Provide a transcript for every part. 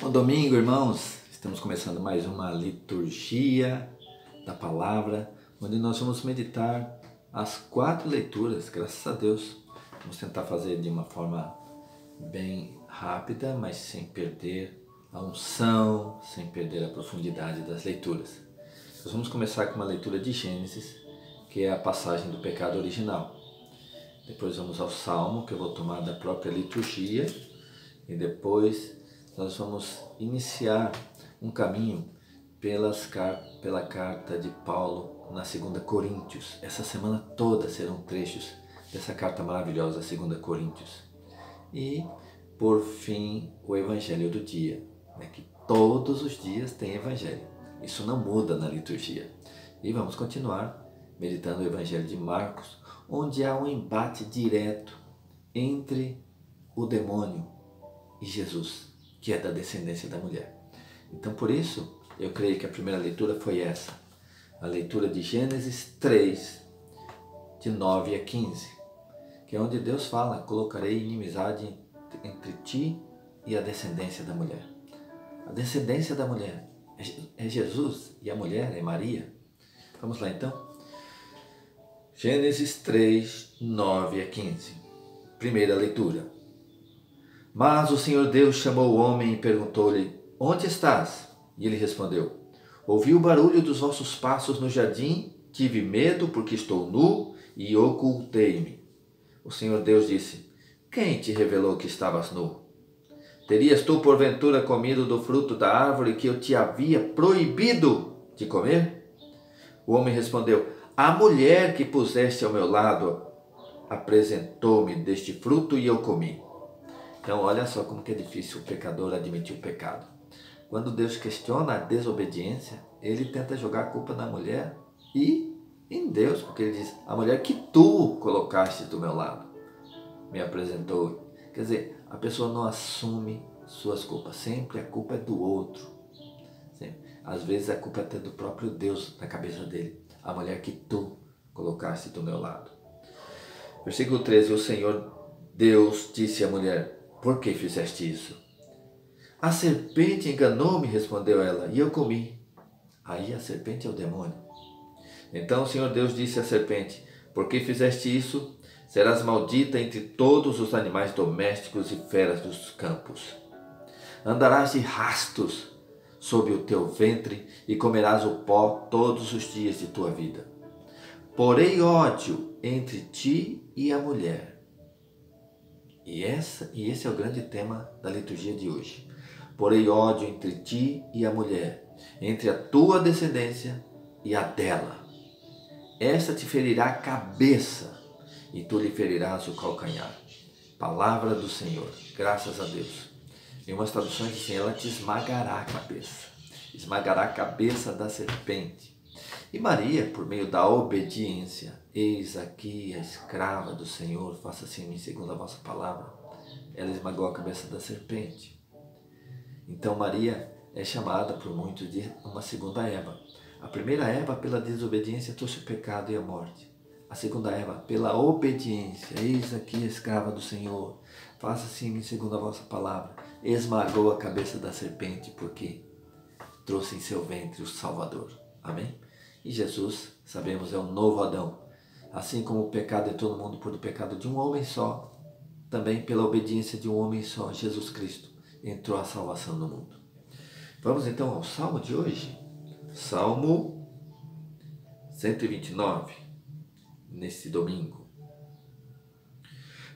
Bom domingo, irmãos. Estamos começando mais uma liturgia da palavra, onde nós vamos meditar as 4 leituras, graças a Deus. Vamos tentar fazer de uma forma bem rápida, mas sem perder a unção, sem perder a profundidade das leituras. Nós vamos começar com uma leitura de Gênesis, que é a passagem do pecado original. Depois vamos ao Salmo, que eu vou tomar da própria liturgia, e depois nós vamos iniciar um caminho pela carta de Paulo na 2 Coríntios. Essa semana toda serão trechos dessa carta maravilhosa, 2 Coríntios. E, por fim, o Evangelho do dia, que todos os dias tem Evangelho. Isso não muda na liturgia. E vamos continuar meditando o Evangelho de Marcos, onde há um embate direto entre o demônio e Jesus, que é da descendência da mulher. Então, por isso, eu creio que a primeira leitura foi essa, a leitura de Gênesis 3, de 9 a 15, que é onde Deus fala: colocarei inimizade entre ti e a descendência da mulher. A descendência da mulher é Jesus e a mulher é Maria. Vamos lá então? Gênesis 3, 9 a 15. Primeira leitura. Mas o Senhor Deus chamou o homem e perguntou-lhe: onde estás? E ele respondeu: ouvi o barulho dos vossos passos no jardim, tive medo porque estou nu e ocultei-me. O Senhor Deus disse: quem te revelou que estavas nu? Terias tu porventura comido do fruto da árvore que eu te havia proibido de comer? O homem respondeu: a mulher que puseste ao meu lado apresentou-me deste fruto e eu comi. Então, olha só como que é difícil o pecador admitir o pecado. Quando Deus questiona a desobediência, ele tenta jogar a culpa na mulher e em Deus, porque ele diz: a mulher que tu colocaste do meu lado me apresentou. Quer dizer, a pessoa não assume suas culpas, sempre a culpa é do outro. Sempre. Às vezes a culpa é até do próprio Deus na cabeça dele. A mulher que tu colocaste do meu lado. Versículo 13, o Senhor Deus disse à mulher: por que fizeste isso? A serpente enganou-me, respondeu ela, e eu comi. Aí a serpente é o demônio. Então o Senhor Deus disse à serpente: por que fizeste isso? Serás maldita entre todos os animais domésticos e feras dos campos. Andarás de rastos sob o teu ventre e comerás o pó todos os dias de tua vida. Porém ódio entre ti e a mulher. E esse é o grande tema da liturgia de hoje. Porém ódio entre ti e a mulher, entre a tua descendência e a dela. Esta te ferirá a cabeça e tu lhe ferirás o calcanhar. Palavra do Senhor, graças a Deus. Em umas traduções dizem: ela te esmagará a cabeça. Esmagará a cabeça da serpente. E Maria, por meio da obediência: eis aqui a escrava do Senhor, faça-se em mim segundo a vossa palavra. Ela esmagou a cabeça da serpente. Então Maria é chamada por muitos de uma segunda Eva. A primeira Eva, pela desobediência, trouxe o pecado e a morte. A segunda Eva, pela obediência: eis aqui a escrava do Senhor, faça-se em mim segundo a vossa palavra. Esmagou a cabeça da serpente, porque trouxe em seu ventre o Salvador. Amém? E Jesus, sabemos, é o novo Adão. Assim como o pecado entrou no mundo por o pecado de um homem só, também pela obediência de um homem só, Jesus Cristo, entrou a salvação no mundo. Vamos então ao Salmo de hoje. Salmo 129, neste domingo.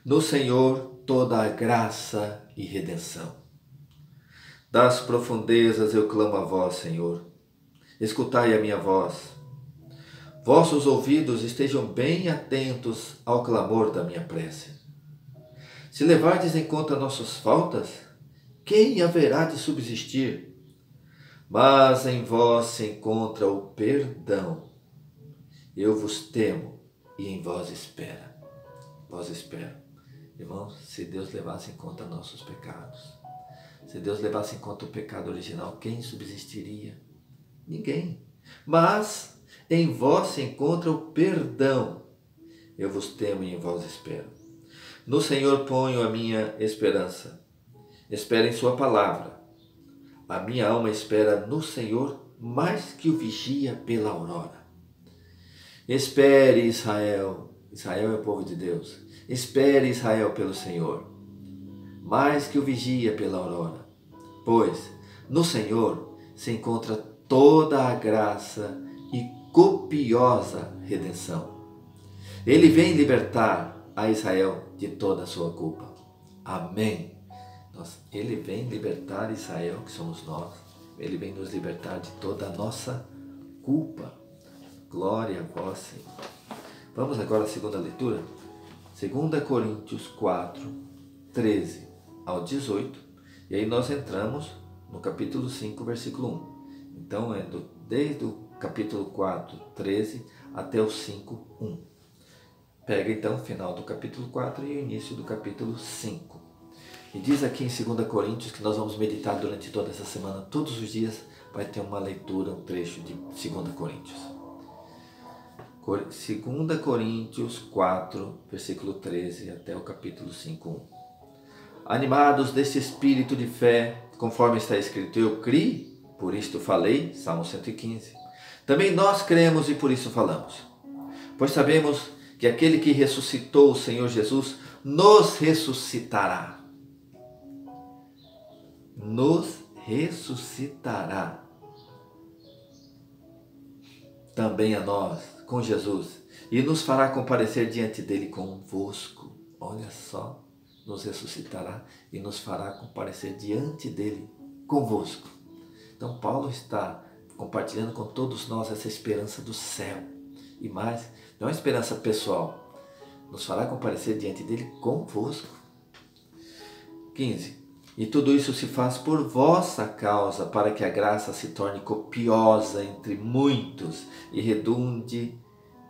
No Senhor toda a graça e redenção. Das profundezas eu clamo a vós, Senhor. Escutai a minha voz. Vossos ouvidos estejam bem atentos ao clamor da minha prece. Se levardes em conta nossas faltas, quem haverá de subsistir? Mas em vós se encontra o perdão. Eu vos temo e em vós espero. Vós espero. Irmãos, se Deus levasse em conta nossos pecados, se Deus levasse em conta o pecado original, quem subsistiria? Ninguém. Mas em vós se encontra o perdão. Eu vos temo e em vós espero. No Senhor ponho a minha esperança. Espero em sua palavra. A minha alma espera no Senhor mais que o vigia pela aurora. Espere, Israel. Israel é o povo de Deus. Espere, Israel, pelo Senhor, mais que o vigia pela aurora. Pois no Senhor se encontra toda a graça e copiosa redenção. Ele vem libertar a Israel de toda a sua culpa. Amém. Ele vem libertar Israel, que somos nós. Ele vem nos libertar de toda a nossa culpa. Glória a vós, Senhor. Vamos agora à segunda leitura? 2 Coríntios 4, 13 ao 18. E aí nós entramos no capítulo 5, versículo 1. Então é desde o capítulo 4, 13 até o 5, 1. Pega então o final do capítulo 4 e o início do capítulo 5. E diz aqui em 2 Coríntios que nós vamos meditar durante toda essa semana. Todos os dias vai ter uma leitura, um trecho de 2 Coríntios. 2 Coríntios 4, versículo 13 até o capítulo 5, 1. Animados deste espírito de fé, conforme está escrito, eu criei, por isto falei, Salmo 115. Também nós cremos e por isso falamos. Pois sabemos que aquele que ressuscitou o Senhor Jesus nos ressuscitará. Nos ressuscitará também a nós, com Jesus, e nos fará comparecer diante dele convosco. Olha só, nos ressuscitará e nos fará comparecer diante dele convosco. Então Paulo está compartilhando com todos nós essa esperança do céu. E mais, não é uma esperança pessoal, nos fará comparecer diante dele convosco. 15. E tudo isso se faz por vossa causa, para que a graça se torne copiosa entre muitos e redunde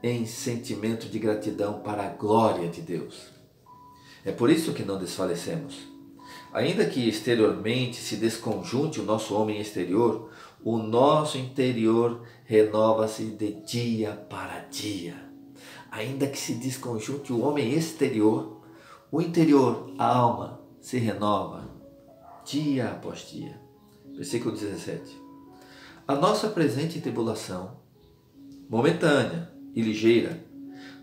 em sentimento de gratidão para a glória de Deus. É por isso que não desfalecemos. Ainda que exteriormente se desconjunte o nosso homem exterior, o nosso interior renova-se de dia para dia. Ainda que se desconjunte o homem exterior, o interior, a alma, se renova dia após dia. Versículo 17. A nossa presente tribulação, momentânea e ligeira,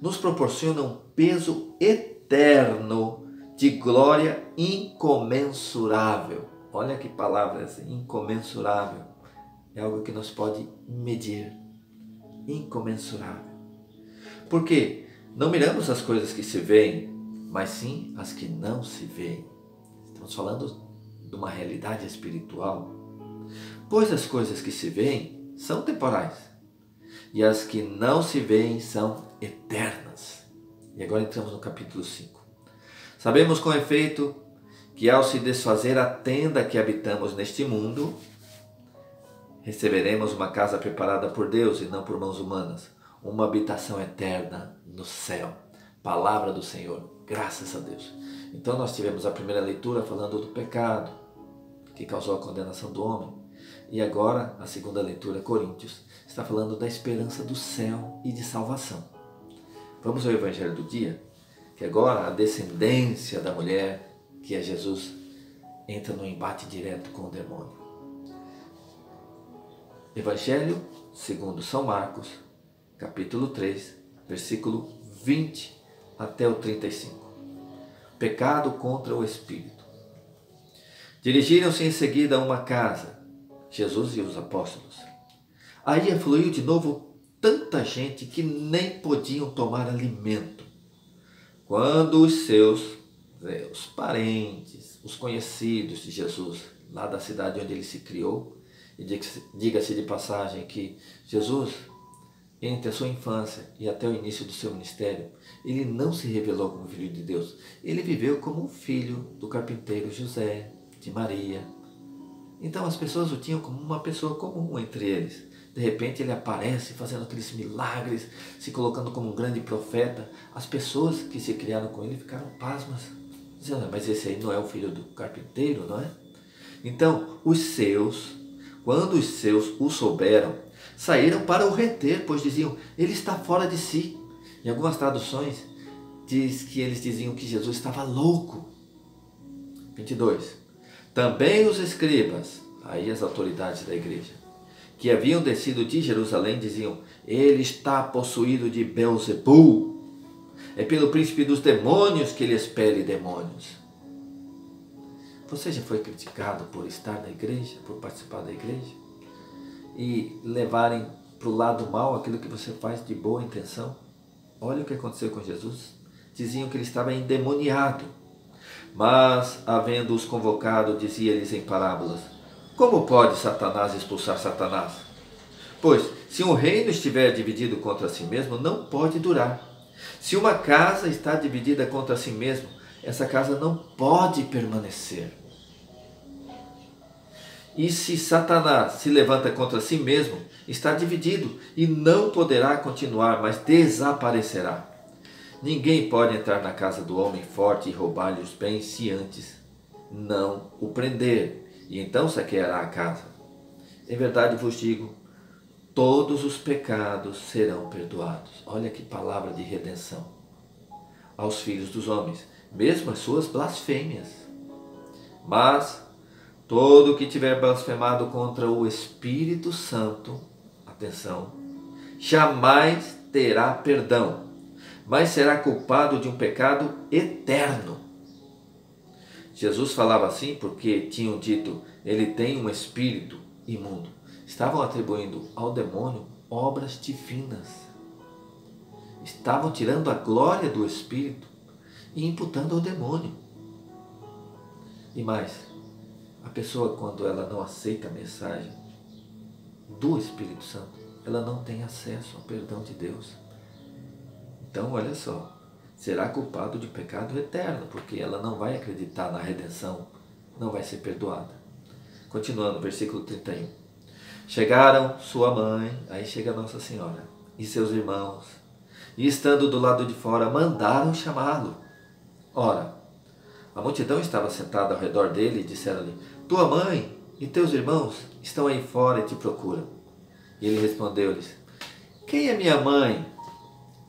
nos proporciona um peso eterno de glória incomensurável. Olha que palavra essa, incomensurável. É algo que nos pode medir. Incomensurável. Porque não miramos as coisas que se veem, mas sim as que não se veem. Estamos falando de uma realidade espiritual. Pois as coisas que se veem são temporais, e as que não se veem são eternas. E agora entramos no capítulo 5. Sabemos com efeito que ao se desfazer a tenda que habitamos neste mundo, receberemos uma casa preparada por Deus e não por mãos humanas, uma habitação eterna no céu. Palavra do Senhor, graças a Deus. Então nós tivemos a primeira leitura falando do pecado que causou a condenação do homem. E agora a segunda leitura, Coríntios, está falando da esperança do céu e de salvação. Vamos ao Evangelho do dia, que agora a descendência da mulher, que é Jesus, entra no embate direto com o demônio. Evangelho segundo São Marcos, capítulo 3, versículo 20 até o 35. Pecado contra o Espírito. Dirigiram-se em seguida a uma casa, Jesus e os apóstolos. Aí afluiu de novo tanta gente que nem podiam tomar alimento. Quando os os parentes, os conhecidos de Jesus, lá da cidade onde ele se criou, e diga-se de passagem que Jesus, entre a sua infância e até o início do seu ministério, ele não se revelou como filho de Deus. Ele viveu como um filho do carpinteiro José, de Maria. Então as pessoas o tinham como uma pessoa comum entre eles. De repente ele aparece fazendo aqueles milagres, se colocando como um grande profeta. As pessoas que se criaram com ele ficaram pasmas, dizendo, mas esse aí não é o filho do carpinteiro, não é? Então quando os seus o souberam, saíram para o reter, pois diziam, ele está fora de si. Em algumas traduções diz que eles diziam que Jesus estava louco. 22. Também os escribas, Aí as autoridades da igreja, que haviam descido de Jerusalém, diziam: ele está possuído de Beelzebul. É pelo príncipe dos demônios que ele expele demônios. Você já foi criticado por estar na igreja, por participar da igreja? E levarem para o lado mal aquilo que você faz de boa intenção? Olha o que aconteceu com Jesus. Diziam que ele estava endemoniado. Mas, havendo-os convocado, dizia-lhes em parábolas: como pode Satanás expulsar Satanás? Pois, se um reino estiver dividido contra si mesmo, não pode durar. Se uma casa está dividida contra si mesmo, essa casa não pode permanecer. E se Satanás se levanta contra si mesmo, está dividido e não poderá continuar, mas desaparecerá. Ninguém pode entrar na casa do homem forte e roubar-lhe os bens se antes não o prender, e então saqueará a casa. Em verdade vos digo, todos os pecados serão perdoados. Olha que palavra de redenção aos filhos dos homens, mesmo as suas blasfêmias. Mas todo o que tiver blasfemado contra o Espírito Santo, atenção, jamais terá perdão, mas será culpado de um pecado eterno. Jesus falava assim porque tinham dito: ele tem um espírito imundo. Estavam atribuindo ao demônio obras divinas. Estavam tirando a glória do espírito e imputando ao demônio. E mais, a pessoa, quando ela não aceita a mensagem do Espírito Santo, ela não tem acesso ao perdão de Deus. Então, olha só, será culpado de pecado eterno, porque ela não vai acreditar na redenção, não vai ser perdoada. Continuando, versículo 31. Chegaram sua mãe, aí chega Nossa Senhora, e seus irmãos, e estando do lado de fora, mandaram chamá-lo. Ora, a multidão estava sentada ao redor dele e disseram-lhe: tua mãe e teus irmãos estão aí fora e te procuram. E ele respondeu-lhes: quem é minha mãe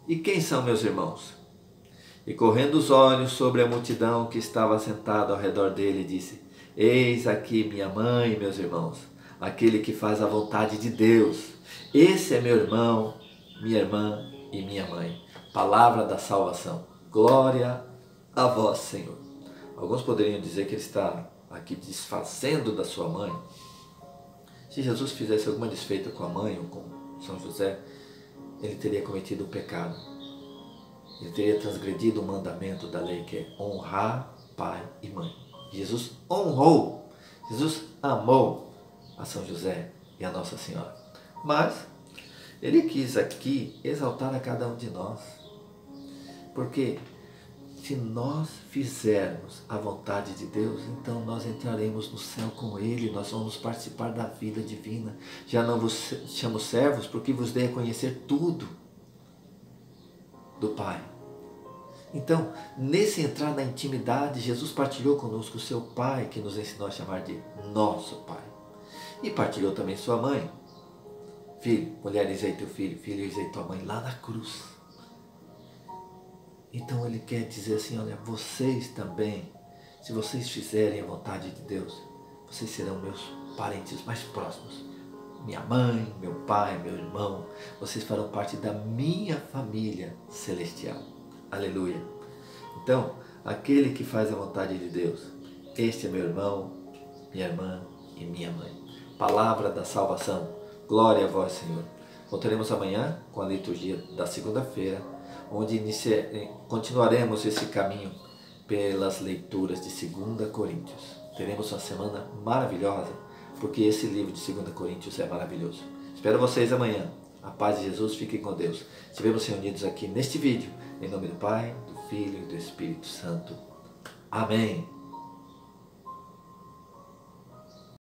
e quem são meus irmãos? E correndo os olhos sobre a multidão que estava sentada ao redor dele, disse: eis aqui minha mãe e meus irmãos, aquele que faz a vontade de Deus. Esse é meu irmão, minha irmã e minha mãe. Palavra da salvação. Glória a vós, Senhor. Alguns poderiam dizer que ele está aqui desfazendo da sua mãe. Se Jesus fizesse alguma desfeita com a mãe ou com São José, ele teria cometido o pecado. Ele teria transgredido o mandamento da lei, que é honrar pai e mãe. Jesus honrou, Jesus amou a São José e a Nossa Senhora. Mas ele quis aqui exaltar a cada um de nós. Porque se nós fizermos a vontade de Deus, então nós entraremos no céu com Ele, nós vamos participar da vida divina. Já não vos chamo servos, porque vos dei a conhecer tudo do Pai. Então, nesse entrar na intimidade, Jesus partilhou conosco o seu Pai, que nos ensinou a chamar de nosso Pai. E partilhou também sua mãe. Filho, mulher, eis teu filho, filho, eis tua mãe, lá na cruz. Então ele quer dizer assim: olha, vocês também, se vocês fizerem a vontade de Deus, vocês serão meus parentes mais próximos. Minha mãe, meu pai, meu irmão, vocês farão parte da minha família celestial. Aleluia. Então, aquele que faz a vontade de Deus, este é meu irmão, minha irmã e minha mãe. Palavra da salvação. Glória a vós, Senhor. Voltaremos amanhã com a liturgia da segunda-feira, onde continuaremos esse caminho pelas leituras de 2 Coríntios. Teremos uma semana maravilhosa, porque esse livro de 2 Coríntios é maravilhoso. Espero vocês amanhã. A paz de Jesus, fiquem com Deus. Estivemos reunidos aqui neste vídeo, em nome do Pai, do Filho e do Espírito Santo. Amém.